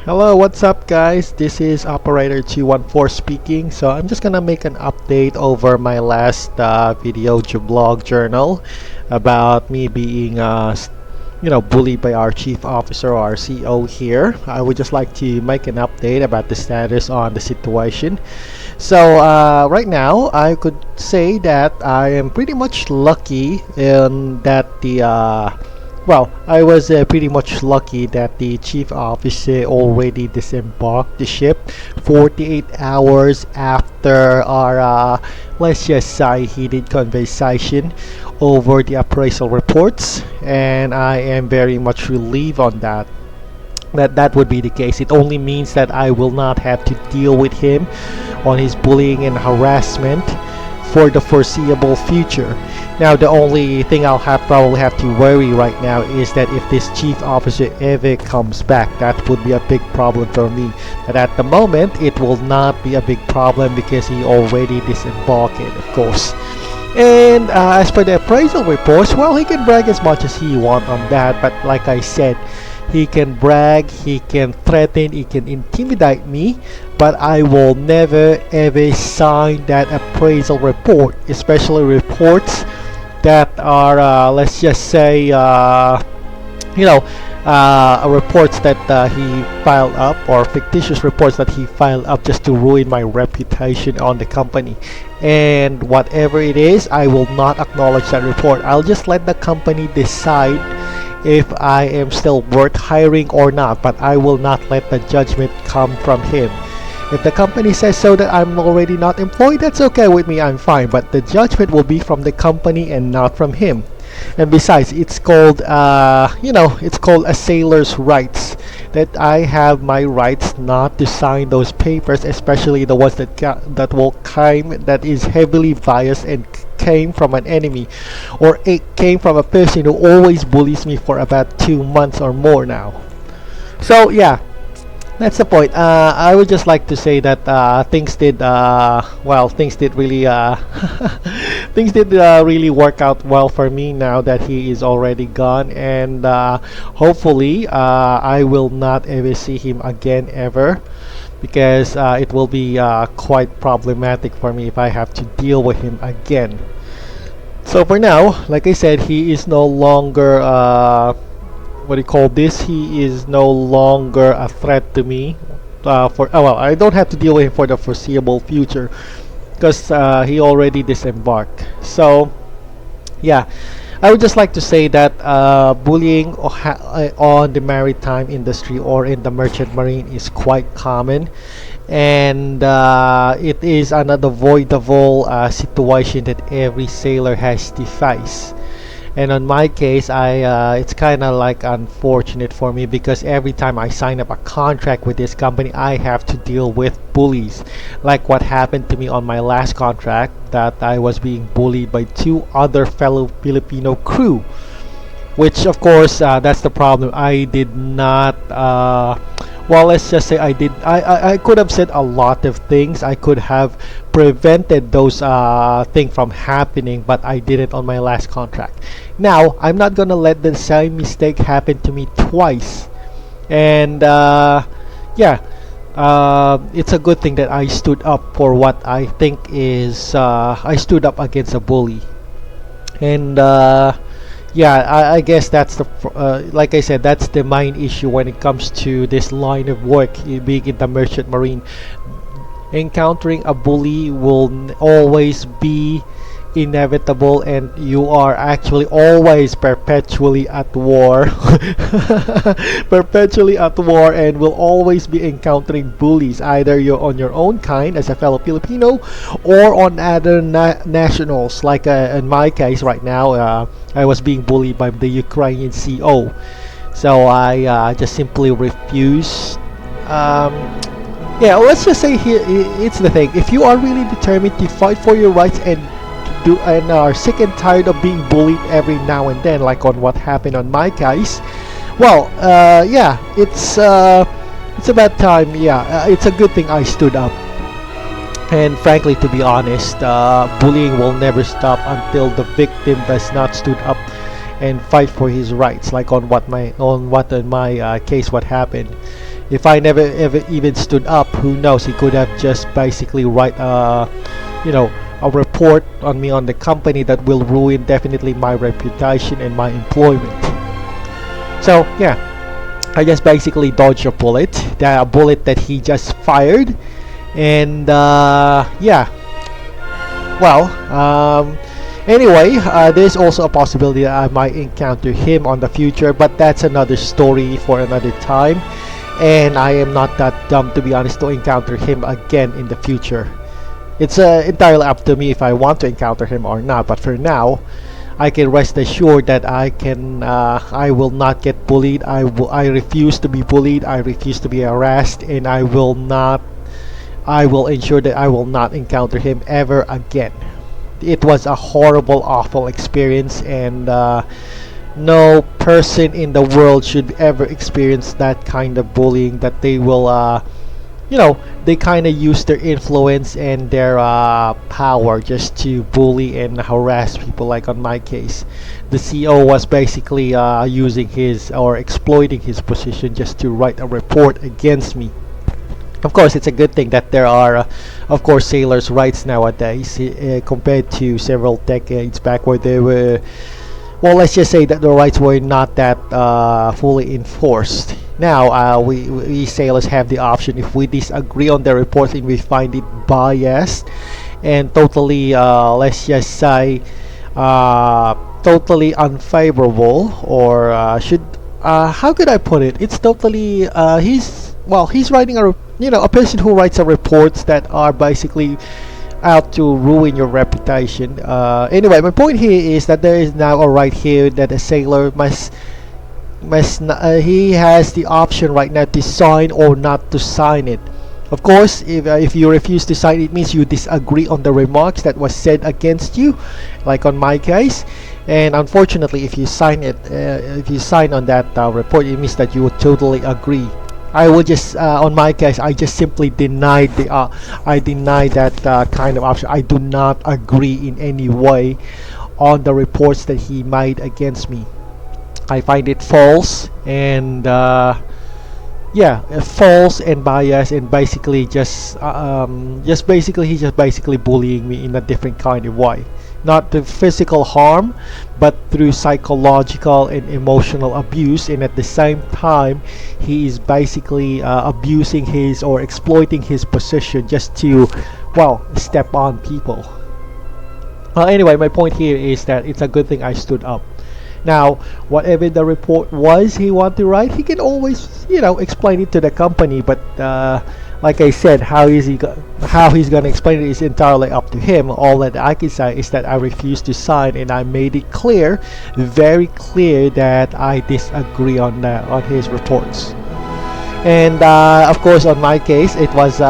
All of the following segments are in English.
Hello, what's up guys? This is Operator 214 speaking. So I'm just gonna make an update over my last video blog journal about me being bullied by our chief officer or our CO here. I would just like to make an update about the status on the situation. So right now I could say that I am pretty much lucky in that I was pretty much lucky that the chief officer already disembarked the ship 48 hours after our, let's just say, heated conversation over the appraisal reports, and I am very much relieved on that. That would be the case. It only means that I will not have to deal with him on his bullying and harassment for the foreseeable future. Now the only thing probably have to worry right now is that if this chief officer ever comes back, that would be a big problem for me. But at the moment it will not be a big problem because he already disembarked, of course. And as for the appraisal reports, well, he can brag as much as he wants on that, but like I said, he can brag, he can threaten, he can intimidate me, but I will never ever sign that appraisal report, especially reports that are, let's just say, reports that he filed up, or fictitious reports that he filed up just to ruin my reputation on the company. And whatever it is, I will not acknowledge that report. I'll just let the company decide if I am still worth hiring or not, but I will not let the judgment come from him. If the company says so that I'm already not employed, that's okay with me, I'm fine, but the judgment will be from the company and not from him. And besides, it's called it's called a sailor's rights, that I have my rights not to sign those papers, especially the ones that is heavily biased and came from an enemy, or it came from a person who always bullies me for about 2 months or more now. So yeah, that's the point. I would just like to say that things did really things did really work out well for me now that he is already gone, and hopefully I will not ever see him again ever, because it will be quite problematic for me if I have to deal with him again. So for now, like I said, he is no longer he is no longer a threat to me. I don't have to deal with him for the foreseeable future because he already disembarked. So yeah, I would just like to say that bullying on the maritime industry or in the merchant marine is quite common, and it is an unavoidable situation that every sailor has to face. And on my case, it's kind of like unfortunate for me, because every time I sign up a contract with this company, I have to deal with bullies, like what happened to me on my last contract, that I was being bullied by 2 other fellow Filipino crew, which of course that's the problem. I did not let's just say I could have said a lot of things. I could have prevented those things from happening, but I didn't on my last contract. Now I'm not gonna let the same mistake happen to me twice. And it's a good thing that I stood up for what I think is I stood up against a bully. And I guess that's the like I said, that's the main issue when it comes to this line of work, being in the merchant marine. Encountering a bully will always be inevitable, and you are actually always perpetually at war perpetually at war, and will always be encountering bullies, either you're on your own kind as a fellow Filipino or on other nationals, like in my case right now. I was being bullied by the Ukrainian CO, so I just simply refused. Let's just say here, it's the thing. If you are really determined to fight for your rights and are sick and tired of being bullied every now and then, like on what happened on my case, well, it's about time. It's a good thing I stood up. And frankly, to be honest, bullying will never stop until the victim does not stood up and fight for his rights, like on what in my case what happened. If I never ever even stood up, who knows, he could have just basically write a report on me on the company that will ruin definitely my reputation and my employment. So yeah, I just basically dodged a bullet, the bullet that he just fired. And yeah, well, anyway, there's also a possibility that I might encounter him on the future, but that's another story for another time. And I am not that dumb, to be honest, to encounter him again in the future. It's entirely up to me if I want to encounter him or not. But for now, I can rest assured that I will not get bullied. I refuse to be bullied. I refuse to be harassed, and I will ensure that I will not encounter him ever again. It was a horrible, awful experience, and no person in the world should ever experience that kind of bullying, that they will they kind of use their influence and their power just to bully and harass people. Like on my case, the CEO was basically using his or exploiting his position just to write a report against me. Of course, it's a good thing that there are, of course, sailors' rights nowadays compared to several decades back where they were, well, let's just say that the rights were not that fully enforced. Now, we sailors have the option, if we disagree on the report and we find it biased and totally, let's just say, totally unfavorable, or how could I put it? It's totally, he's writing a person who writes a reports that are basically out to ruin your reputation. Anyway, my point here is that there is now a right here that a sailor he has the option right now to sign or not to sign it. Of course, if you refuse to sign, it means you disagree on the remarks that was said against you, like on my case. And unfortunately, if you sign on that report, it means that you would totally agree. I would just, on my case, I just simply denied that kind of option. I do not agree in any way on the reports that he made against me. I find it false and false and biased, and basically he's just basically bullying me in a different kind of way. Not through physical harm, but through psychological and emotional abuse, and at the same time he is basically abusing his or exploiting his position just to, well, step on people. Well, anyway, my point here is that it's a good thing I stood up. Now, whatever the report was he wanted to write, he can always, explain it to the company. But like I said, how he's gonna explain it is entirely up to him. All that I can say is that I refused to sign, and I made it clear, very clear, that I disagree on his reports. And of course, on my case, it was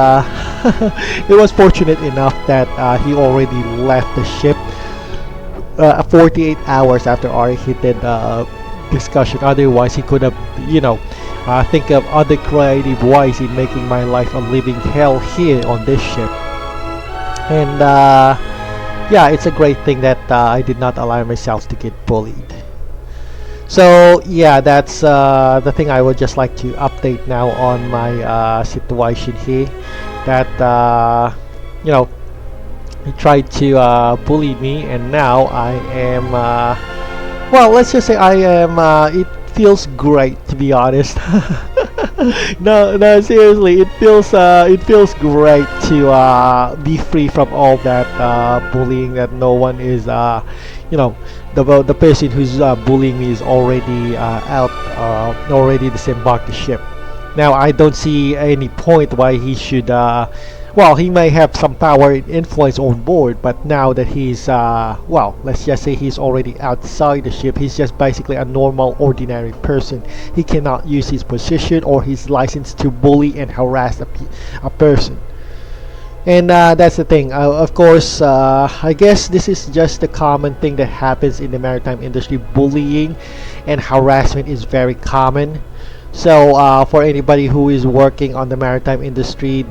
it was fortunate enough that he already left the ship 48 hours after our heated discussion. Otherwise, he could have, think of other creative ways in making my life a living hell here on this ship. And yeah, it's a great thing that I did not allow myself to get bullied. So yeah, that's the thing I would just like to update now on my situation here. That he tried to bully me, and now I am well, let's just say I am it feels great, to be honest. No, seriously, it feels great to be free from all that bullying, that no one is the person who's bullying me is already out, already disembarked the ship. Now I don't see any point why he should well, he may have some power and influence on board, but now that he's well, let's just say he's already outside the ship, he's just basically a normal, ordinary person. He cannot use his position or his license to bully and harass a person. And that's the thing. Of course, I guess this is just a common thing that happens in the maritime industry. Bullying and harassment is very common. So for anybody who is working on the maritime industry,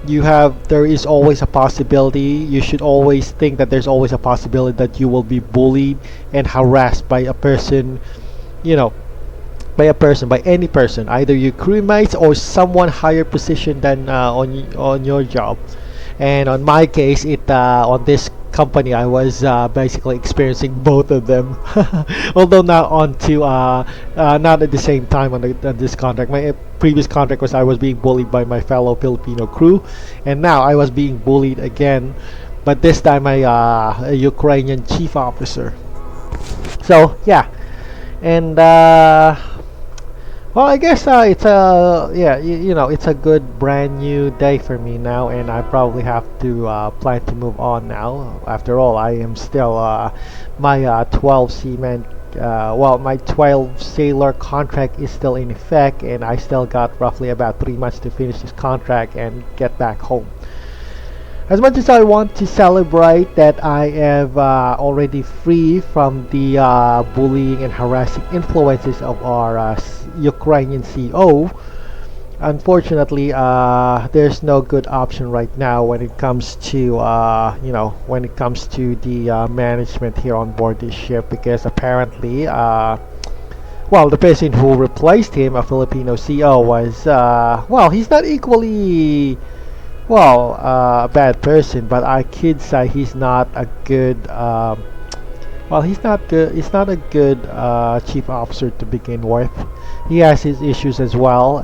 there is always a possibility. You should always think that there's always a possibility that you will be bullied and harassed by a person, by a person, by any person, either your crewmates or someone higher position than on your job. And on my case, it on this company, I was basically experiencing both of them, although not at the same time on this contract. My previous contract was I was being bullied by my fellow Filipino crew, and now I was being bullied again, but this time a Ukrainian chief officer. So yeah, and well, I guess it's a yeah, it's a good brand new day for me now, and I probably have to plan to move on now. After all, I am still my 12 seaman. Well, my 12 sailor contract is still in effect, and I still got roughly about 3 months to finish this contract and get back home. As much as I want to celebrate that I am already free from the bullying and harassing influences of our Ukrainian CO, unfortunately, there's no good option right now when it comes to when it comes to the management here on board this ship, because apparently, well, the person who replaced him, a Filipino CO, was well, he's not equally well, a bad person, but I could say he's not a good. Well, he's not good. He's not a good chief officer to begin with. He has his issues as well.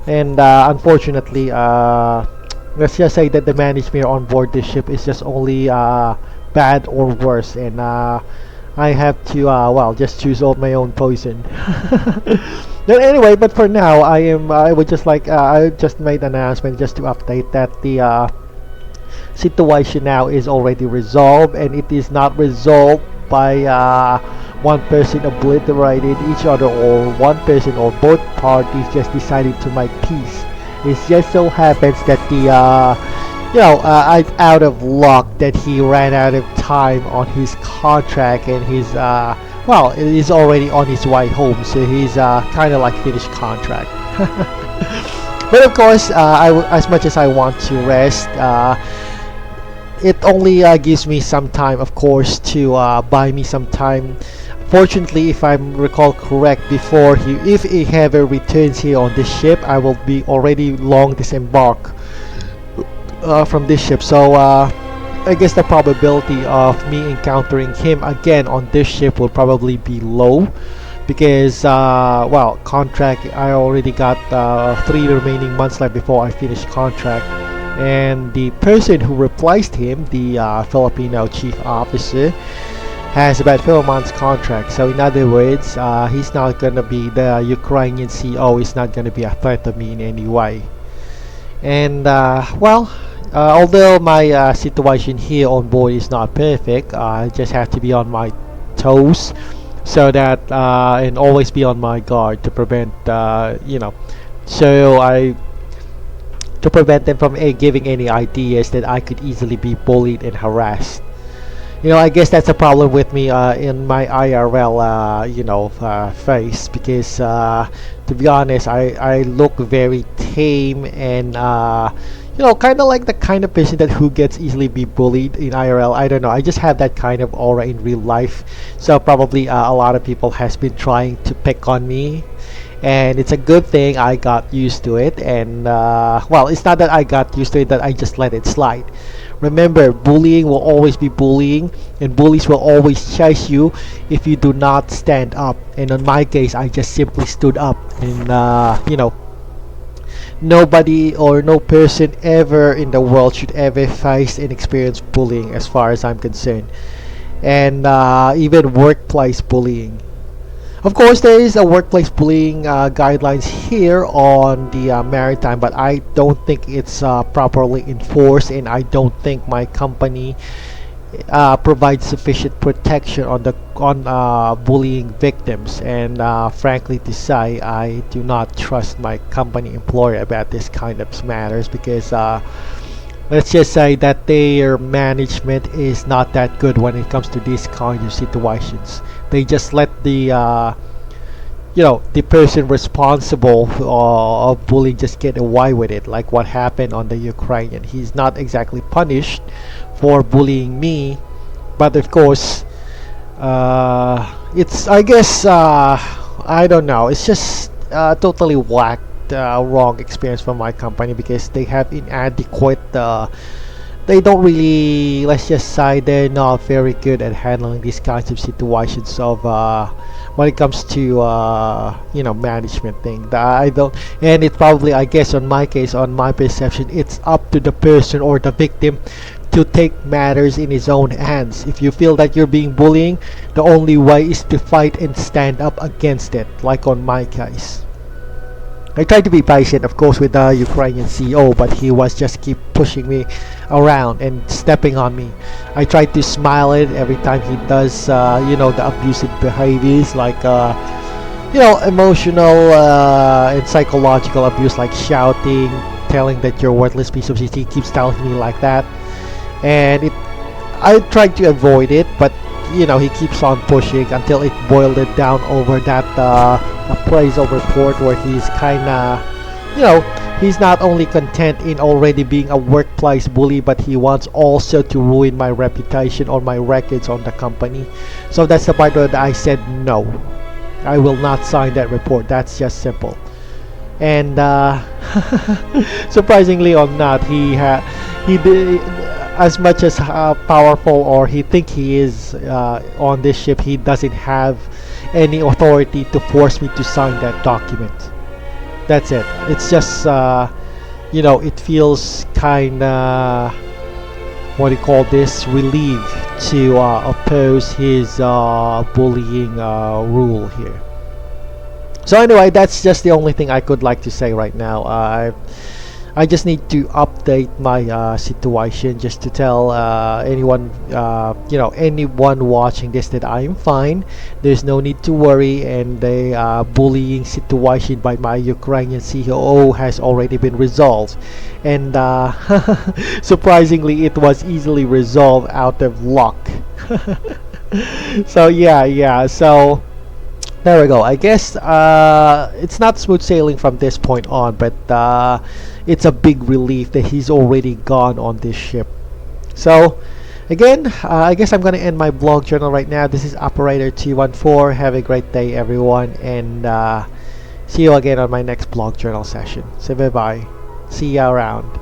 Unfortunately, let's just say that the management on board this ship is just only bad or worse, and I have to well, just choose all my own poison. But anyway, but for now, I would just like I just made an announcement just to update that the situation now is already resolved, and it is not resolved by one person obliterated each other, or one person or both parties just decided to make peace. It just so happens that the I'm out of luck that he ran out of time on his contract, and his well, it is already on his way home, so he's kind of like finished contract. But of course, as much as I want to rest, it only gives me some time, of course, to buy me some time. Fortunately, if I recall correct, before if he ever returns here on this ship, I will be already long disembark from this ship. So I guess the probability of me encountering him again on this ship will probably be low, because well, contract, I already got 3 remaining months left before I finish contract, and the person who replaced him, the Filipino chief officer, has about 4 months contract. So in other words, he's not gonna be, the Ukrainian CO is not gonna be a threat to me in any way. And well, although my situation here on board is not perfect, I just have to be on my toes, so that and always be on my guard to prevent to prevent them from giving any ideas that I could easily be bullied and harassed. I guess that's a problem with me in my IRL face, because to be honest, I look very tame, and kind of like the kind of person that who gets easily be bullied in IRL. I don't know, I just have that kind of aura in real life, so probably a lot of people has been trying to pick on me, and it's a good thing I got used to it. And well, it's not that I got used to it, that I just let it slide. Remember, bullying will always be bullying, and bullies will always chase you if you do not stand up. And in my case, I just simply stood up, and nobody or no person ever in the world should ever face and experience bullying, as far as I'm concerned, and even workplace bullying. Of course, there is a workplace bullying guidelines here on the maritime, but I don't think it's properly enforced, and I don't think my company provides sufficient protection on bullying victims. And frankly to say, I do not trust my company employer about this kind of matters, because let's just say that their management is not that good when it comes to these kind of situations. They just let the the person responsible of bullying just get away with it, like what happened on the Ukrainian. He's not exactly punished for bullying me, but of course, it's, I guess, I don't know. It's just totally whacked, wrong experience from my company because they have inadequate. They don't really. Let's just say they're not very good at handling these kinds of situations of when it comes to management thing. I don't, and it probably, I guess, on my case, on my perception, it's up to the person or the victim to take matters in his own hands. If you feel that you're being bullying, the only way is to fight and stand up against it, like on my case. I tried to be patient, of course, with the Ukrainian CEO, but he was just keep pushing me around and stepping on me. I tried to smile it every time he does, the abusive behaviors, like, emotional and psychological abuse, like shouting, telling that you're a worthless piece of shit. He keeps telling me like that, and I tried to avoid it, but he keeps on pushing until it boiled it down over that appraisal report where he's kinda, he's not only content in already being a workplace bully, but he wants also to ruin my reputation or my records on the company. So that's the part where I said no. I will not sign that report. That's just simple. And surprisingly or not, he did. As much as powerful or he think he is on this ship, he doesn't have any authority to force me to sign that document. That's it. It's just it feels kinda, what do you call this, relieved to oppose his bullying rule here. So anyway, that's just the only thing I could like to say right now. I just need to update my situation just to tell anyone watching this that I am fine. There's no need to worry, and the bullying situation by my Ukrainian CEO has already been resolved. And surprisingly, it was easily resolved out of luck. So yeah. So there we go. I guess it's not smooth sailing from this point on, but it's a big relief that he's already gone on this ship. So again, I guess I'm gonna end my blog journal right now. This is Operator 214. Have a great day, everyone, and see you again on my next blog journal session. So bye bye. See you around.